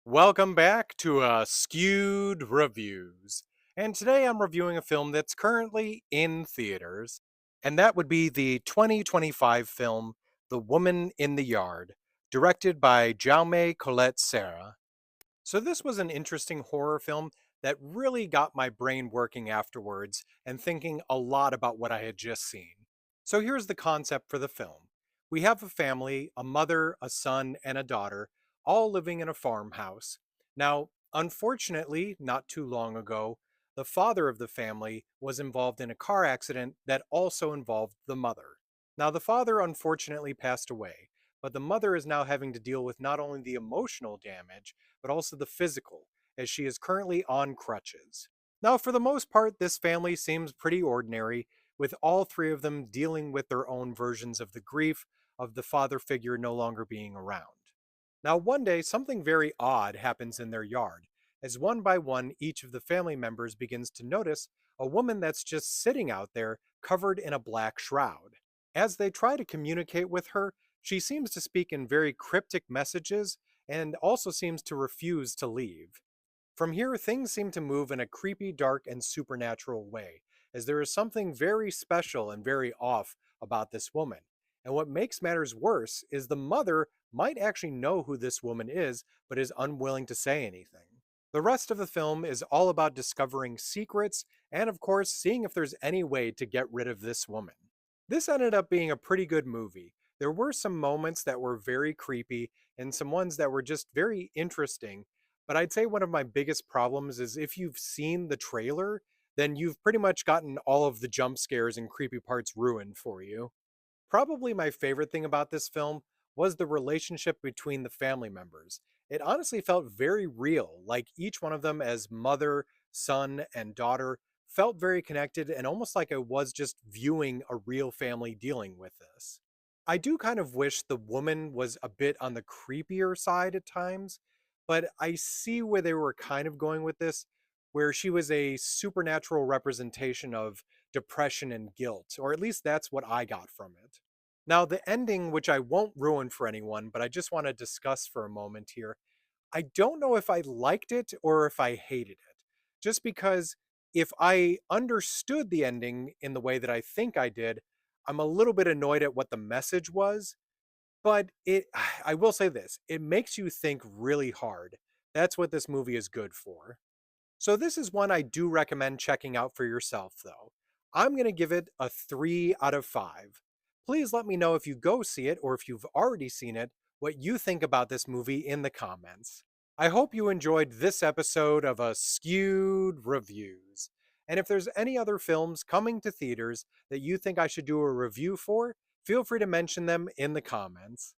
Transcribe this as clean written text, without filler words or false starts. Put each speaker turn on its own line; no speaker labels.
Welcome back to Askewed Reviews. And today I'm reviewing a film that's currently in theaters, and that would be the 2025 film The Woman in the Yard, directed by Jaume Colette Serra. So, this was an interesting horror film that really got my brain working afterwards and thinking a lot about what I had just seen. So, here's the concept for the film: we have a family, a mother, a son, and a daughter, all living in a farmhouse. Now, unfortunately, not too long ago, the father of the family was involved in a car accident that also involved the mother. Now, the father unfortunately passed away, but the mother is now having to deal with not only the emotional damage, but also the physical, as she is currently on crutches. Now, for the most part, this family seems pretty ordinary, with all three of them dealing with their own versions of the grief of the father figure no longer being around. Now, one day, something very odd happens in their yard, as one by one, each of the family members begins to notice a woman that's just sitting out there covered in a black shroud. As they try to communicate with her, she seems to speak in very cryptic messages and also seems to refuse to leave. From here, things seem to move in a creepy, dark, and supernatural way, as there is something very special and very off about this woman. And what makes matters worse is the mother might actually know who this woman is, but is unwilling to say anything. The rest of the film is all about discovering secrets and, of course, seeing if there's any way to get rid of this woman. This ended up being a pretty good movie. There were some moments that were very creepy and some ones that were just very interesting, but I'd say one of my biggest problems is if you've seen the trailer, then you've pretty much gotten all of the jump scares and creepy parts ruined for you. Probably my favorite thing about this film was the relationship between the family members. It honestly felt very real, like each one of them, as mother, son, and daughter, felt very connected and almost like I was just viewing a real family dealing with this. I do kind of wish the woman was a bit on the creepier side at times, but I see where they were kind of going with this, where she was a supernatural representation of depression and guilt, or at least that's what I got from it. Now, the ending, which I won't ruin for anyone, but I just want to discuss for a moment here, I don't know if I liked it or if I hated it. Just because if I understood the ending in the way that I think I did, I'm a little bit annoyed at what the message was, but I will say this, it makes you think really hard. That's what this movie is good for. So this is one I do recommend checking out for yourself, though. I'm going to give it a 3 out of 5. Please let me know if you go see it or if you've already seen it, what you think about this movie in the comments. I hope you enjoyed this episode of Askewed Reviews. And if there's any other films coming to theaters that you think I should do a review for, feel free to mention them in the comments.